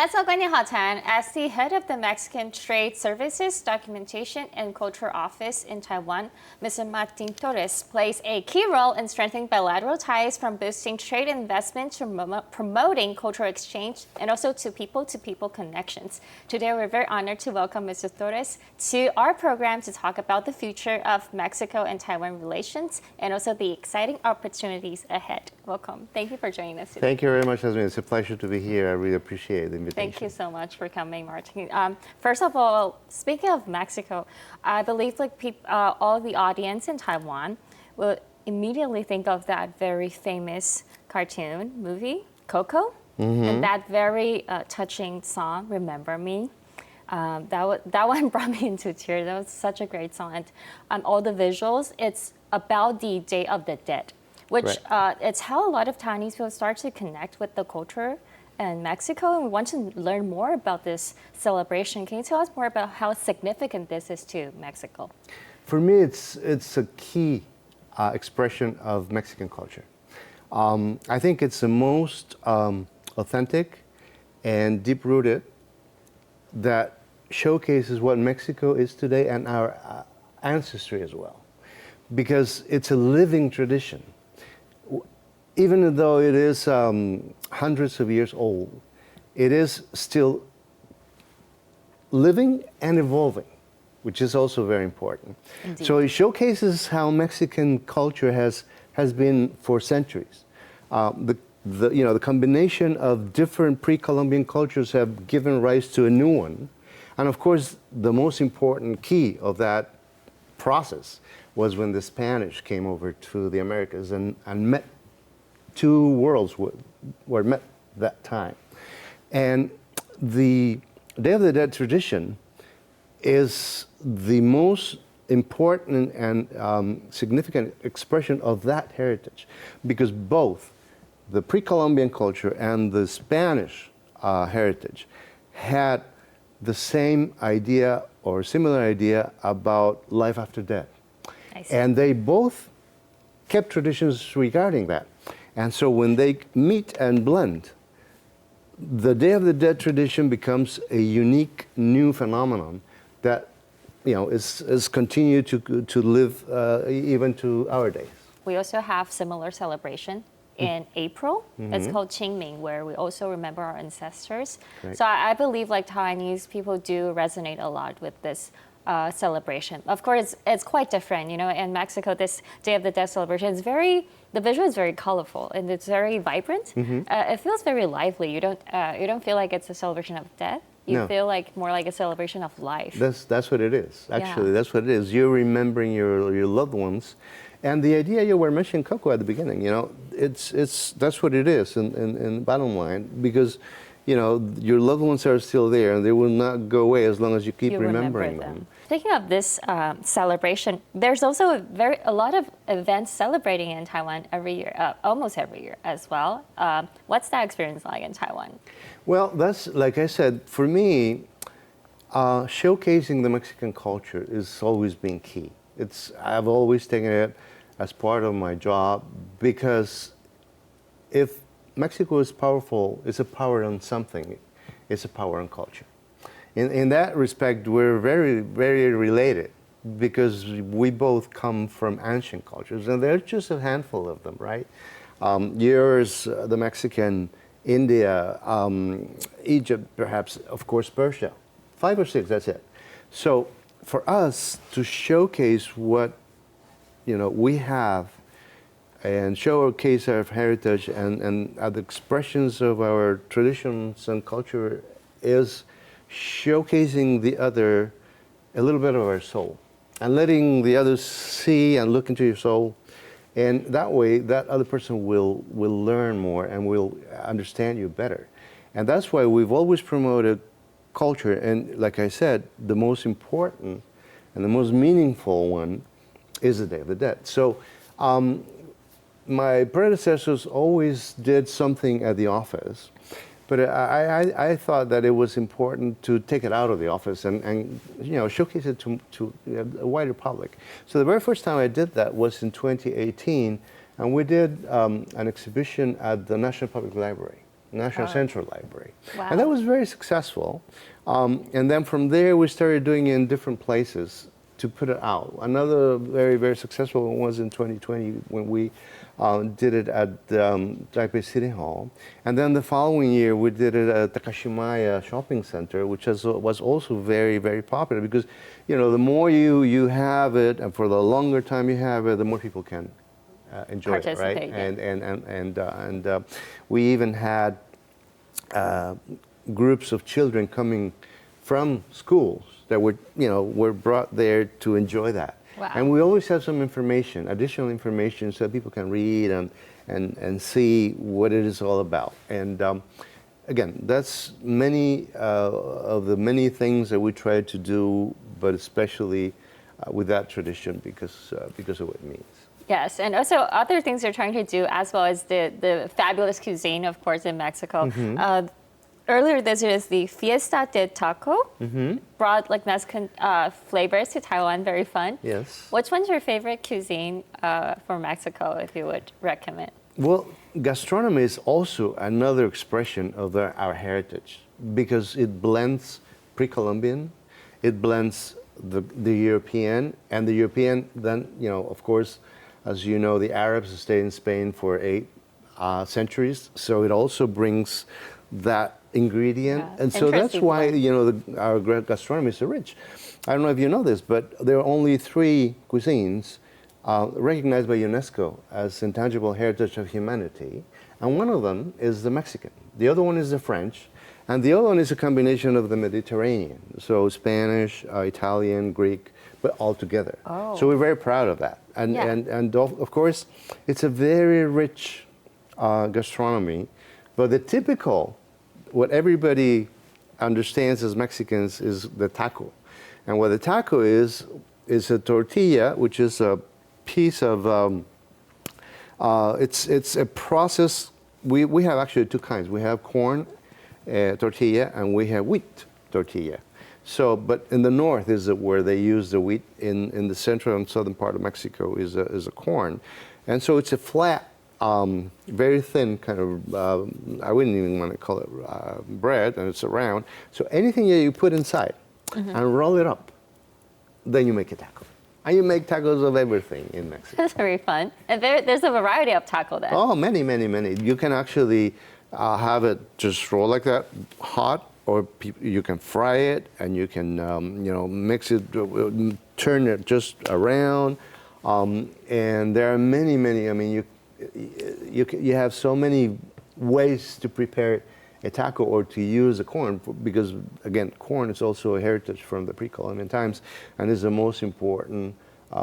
来自观点好谈 as the head of the Mexican Trade Services Documentation and Culture Office in Taiwan, Mr. Martin Torres plays a key role in strengthening bilateral ties from boosting trade investment to promoting cultural exchange and also to people connections. Today, we're very honored to welcome Mr. Torres to our program to talk about the future of Mexico and Taiwan relations and also the exciting opportunities ahead. Welcome. Thank you for joining us today. Thank you very much, Jasmine. It's a pleasure to be here. I really appreciate the invitation. Thank you so much for coming, Martin. First of all, speaking of Mexico, I believe all the audience in Taiwan will immediately think of that very famous cartoon movie, Coco, and that very touching song, Remember Me. That one brought me into tears. That was such a great song. And all the visuals, it's about the Day of the Dead, which it's how a lot of Taiwanese people start to connect with the culture in Mexico, and we want to learn more about this celebration. Can you tell us more about how significant this is to Mexico? For me, it's a key expression of Mexican culture. I think it's the most authentic and deep-rooted that showcases what Mexico is today and our ancestry as well, because it's a living tradition. Even though it is hundreds of years old, it is still living and evolving, which is also very important. Indeed. So it showcases how Mexican culture has been for centuries. The combination of different pre-Columbian cultures have given rise to a new one. And of course, the most important key of that process was when the Spanish came over to the Americas and met. Two worlds were met that time. And the Day of the Dead tradition is the most important and significant expression of that heritage, because both the pre-Columbian culture and the Spanish heritage had the same idea or similar idea about life after death. I see. And they both kept traditions regarding that. And so when they meet and blend, the Day of the Dead tradition becomes a unique new phenomenon that is continued to live even to our days. We also have similar celebration in April. It's called Qingming, where we also remember our ancestors. Right. So I believe Taiwanese people do resonate a lot with this celebration. Of course, it's quite different. In Mexico, this Day of the Dead celebration the visual is very colorful and it's very vibrant. It feels very lively. You don't feel like it's a celebration of death. You feel more like a celebration of life. That's what it is. Actually, Yeah. That's what it is. You're remembering your loved ones, and the idea you were mentioning Coco at the beginning. That's what it is in bottom line, because your loved ones are still there and they will not go away as long as you keep remembering them. Speaking of this celebration, there's also a lot of events celebrating in Taiwan every year, almost every year as well. What's that experience like in Taiwan? Well, that's, like I said, for me, showcasing the Mexican culture is always been key. I've always taken it as part of my job, because if Mexico is powerful, it's a power on something, it's a power on culture. In that respect, we're very, very related, because we both come from ancient cultures, and there's just a handful of them, right? Yours, the Mexican, India, Egypt, perhaps, of course, Persia. 5 or 6, that's it. So for us to showcase what we have and showcase our heritage and the expressions of our traditions and culture is showcasing the other, a little bit of our soul, and letting the others see and look into your soul. And that way, that other person will learn more and will understand you better. And that's why we've always promoted culture. And like I said, the most important and the most meaningful one is the Day of the Dead. So my predecessors always did something at the office, but I thought that it was important to take it out of the office and showcase it to a wider public. So the very first time I did that was in 2018, and we did an exhibition at the National Public Library National Central Library. Wow. And that was very successful. And then from there, we started doing it in different places to put it out. Another very, very successful one was in 2020 when we did it at Taipei City Hall. And then the following year, we did it at Takashimaya Shopping Center, which was also very, very popular because, you know, the more you have it and for the longer time you have it, the more people can enjoy it, right? Yeah. And we even had groups of children coming from schools that were brought there to enjoy that. Wow. And we always have some information, additional information, so people can read and see what it is all about. And again, that's many of the many things that we try to do, but especially with that tradition because of what it means. Yes, and also other things you're trying to do as well as the fabulous cuisine, of course, in Mexico. Earlier this year is the Fiesta de Taco. Brought like Mexican flavors to Taiwan, very fun. Yes. Which one's your favorite cuisine for Mexico, if you would recommend? Well, gastronomy is also another expression of our heritage because it blends pre-Columbian, it blends the European, and the European then, of course, as you know, the Arabs stayed in Spain for 8 centuries, so it also brings that ingredient. Yeah. And so that's why, our gastronomy is so rich. I don't know if you know this, but there are only 3 cuisines recognized by UNESCO as intangible heritage of humanity, and one of them is the Mexican. The other one is the French, and the other one is a combination of the Mediterranean, so Spanish, Italian, Greek, but all together. Oh. So we're very proud of that. And of course, it's a very rich gastronomy, but the typical, what everybody understands as Mexicans is the taco. And what the taco is a tortilla, which is a piece of, it's a process. We have actually 2 kinds. We have corn tortilla and we have wheat tortilla. So, but in the north is where they use the wheat. In the central and southern part of Mexico is a corn. And so it's a flat, very thin kind of, I wouldn't even want to call it bread, and it's round. So anything that you put inside and roll it up, then you make a taco. And you make tacos of everything in Mexico. That's very fun. And there's a variety of taco then. Oh, many, many, many. You can actually have it just roll like that, hot, or you can fry it, and you can, mix it, turn it just around. And there are many, many. I mean, you have so many ways to prepare a taco or to use the corn because, again, corn is also a heritage from the pre-Columbian times and is the most important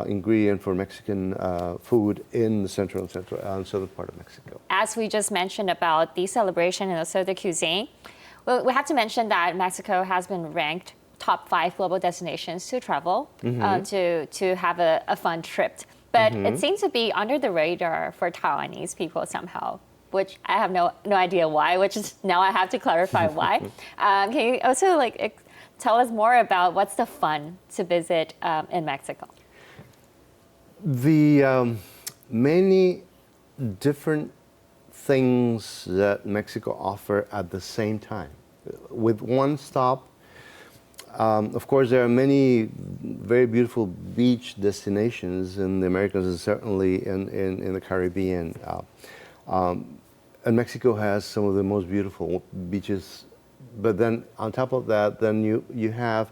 ingredient for Mexican food in the central and southern part of Mexico. As we just mentioned about the celebration and also the cuisine, well, we have to mention that Mexico has been ranked top 5 global destinations to travel to have a fun trip. But it seems to be under the radar for Taiwanese people somehow, which I have no idea why, which is now I have to clarify why. Can you also tell us more about what's the fun to visit in Mexico? The many different things that Mexico offer at the same time. With one stop, of course, there are many very beautiful beach destinations in the Americas and certainly in the Caribbean. And Mexico has some of the most beautiful beaches. But then on top of that, then you have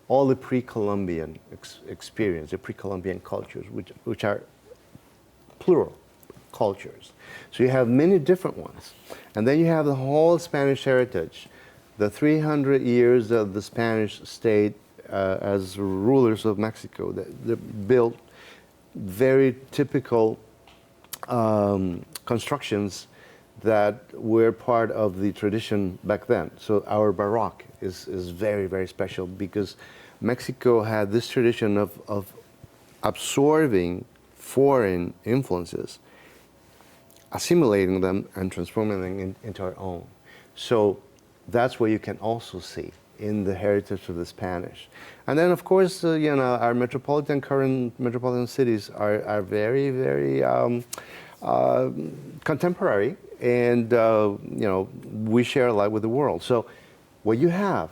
all the pre-Columbian experience, the pre-Columbian cultures, which are plural cultures. So you have many different ones. And then you have the whole Spanish heritage, the 300 years of the Spanish state as rulers of Mexico. They built very typical constructions that were part of the tradition back then. So our Baroque is very, very special because Mexico had this tradition of absorbing foreign influences, assimilating them and transforming them into our own. So that's what you can also see in the heritage of the Spanish. And then, of course, our current metropolitan cities are very, very contemporary, and we share a lot with the world. So what you have,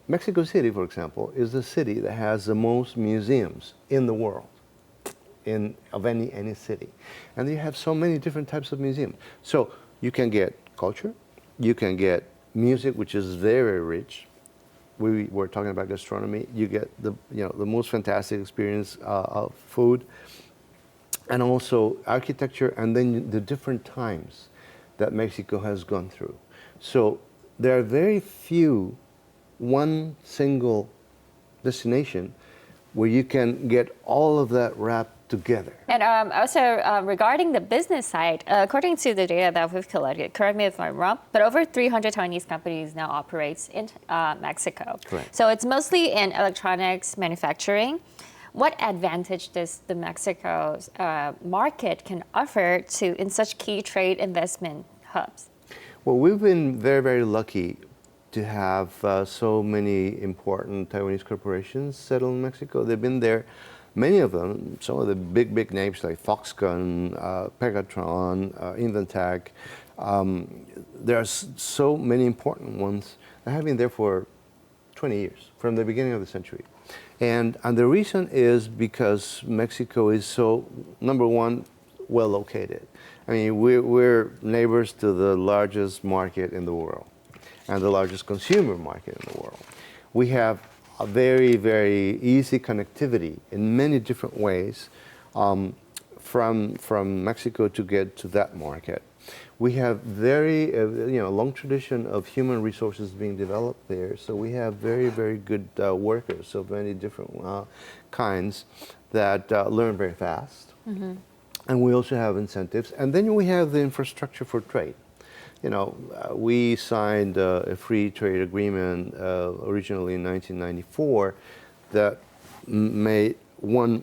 Mexico City, for example, is the city that has the most museums in the world, of any city. And you have so many different types of museums. So you can get culture, you can get music, which is very rich. We were talking about gastronomy. You get the most fantastic experience of food, and also architecture, and then the different times that Mexico has gone through. So there are very few one single destination where you can get all of that wrapped together. And also regarding the business side, according to the data that we've collected, correct me if I'm wrong, but over 300 Taiwanese companies now operates in Mexico. Correct. So it's mostly in electronics manufacturing. What advantage does the Mexico market can offer in such key trade investment hubs? Well, we've been very, very lucky to have so many important Taiwanese corporations settle in Mexico. They've been there. Many of them, some of the big names like Foxconn, Pegatron, Inventec, there are so many important ones that have been there for 20 years, from the beginning of the century. And the reason is because Mexico is so, number one, well located. I mean, we're neighbors to the largest market in the world and the largest consumer market in the world. We have a very, very easy connectivity in many different ways from Mexico to get to that market. We have very, long tradition of human resources being developed there. So we have very, very good workers of many different kinds that learn very fast. Mm-hmm. And we also have incentives. And then we have the infrastructure for trade. We signed a free trade agreement originally in 1994 that made one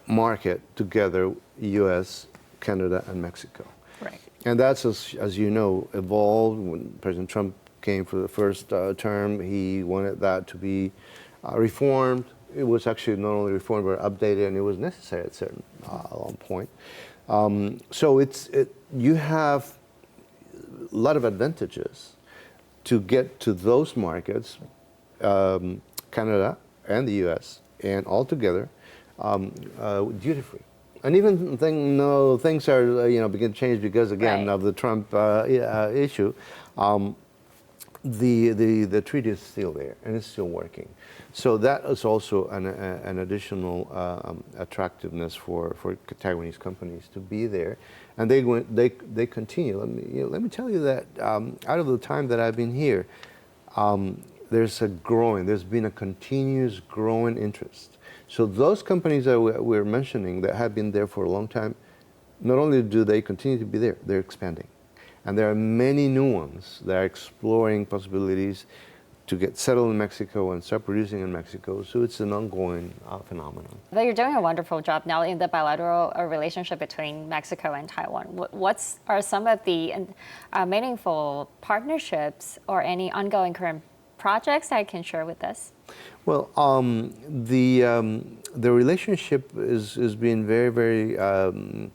market together, U.S., Canada, and Mexico. Right. And that's, as you know, evolved. When President Trump came for the first term, he wanted that to be reformed. It was actually not only reformed, but updated, and it was necessary at a certain point. So you have a lot of advantages to get to those markets, Canada and the U.S., and all together, duty-free. And even things are begin to change because again of the Trump issue. The treaty is still there and it's still working. So that is also an additional attractiveness for Taiwanese companies to be there, and they continue. Let me tell you that out of the time that I've been here, there's been a continuous growing interest. So those companies that we're mentioning that have been there for a long time, not only do they continue to be there, they're expanding. And there are many new ones that are exploring possibilities to get settled in Mexico and start producing in Mexico. So it's an ongoing phenomenon. But you're doing a wonderful job now in the bilateral relationship between Mexico and Taiwan. What are some of the meaningful partnerships or any ongoing current projects that you can share with us? Well, the relationship is being very, very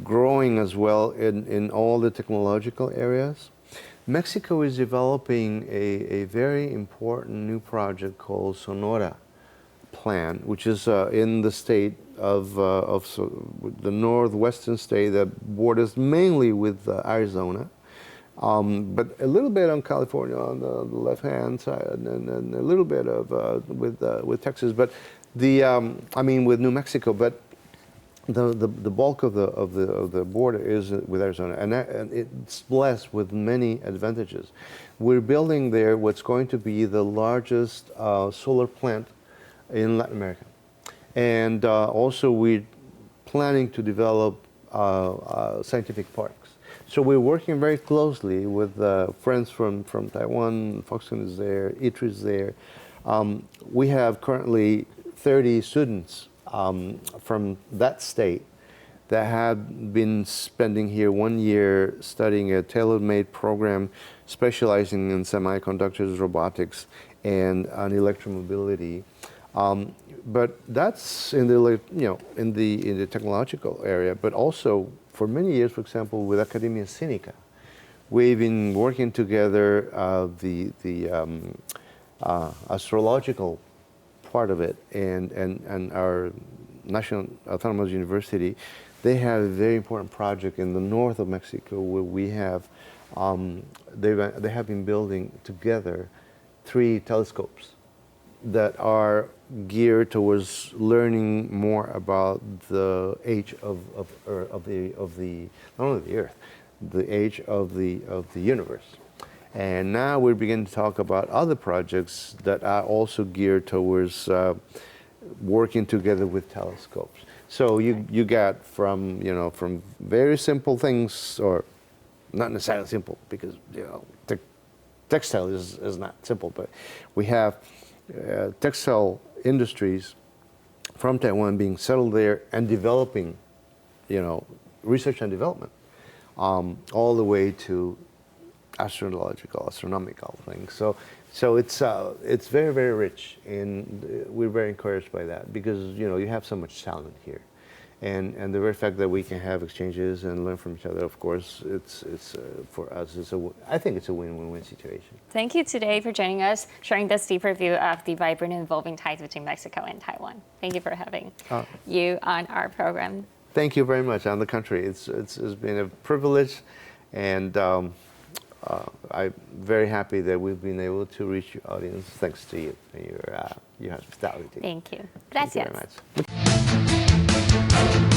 growing as well in all the technological areas. Mexico is developing a very important new project called Sonora Plan, which is in the state of the northwestern state that borders mainly with Arizona. But a little bit on California on the left-hand side, and a little bit of with Texas, but with New Mexico. But the bulk of the border is with Arizona, and it's blessed with many advantages. We're building there what's going to be the largest solar plant in Latin America, and also we're planning to develop scientific parks. So we're working very closely with friends from Taiwan. Foxconn is there, ITRI is there. We have currently 30 students from that state that have been spending here 1 year studying a tailor-made program specializing in semiconductors, robotics, and on electromobility. But that's in the technological area, but also for many years, for example, with Academia Sinica, we've been working together the astrological part of it, and our National Autonomous University, they have a very important project in the north of Mexico where we have, they have been building together 3 telescopes that are geared towards learning more about the age of the not only the Earth, the age of the universe. And now we're beginning to talk about other projects that are also geared towards working together with telescopes. So you got from from very simple things, or not necessarily simple, because textile is not simple, but we have textile industries from Taiwan being settled there and developing, research and development, all the way to astronomical things. So it's very, very rich, and we're very encouraged by that, because you have so much talent here, and the very fact that we can have exchanges and learn from each other, of course, it's for us, I think it's a win-win-win situation. Thank you today for joining us, sharing this deeper view of the vibrant and evolving ties between Mexico and Taiwan. Thank you for having you on our program. Thank you very much. On the contrary, it's been a privilege, and I'm very happy that we've been able to reach your audience thanks to you and your hospitality. Thank you. Gracias. Thank you very much.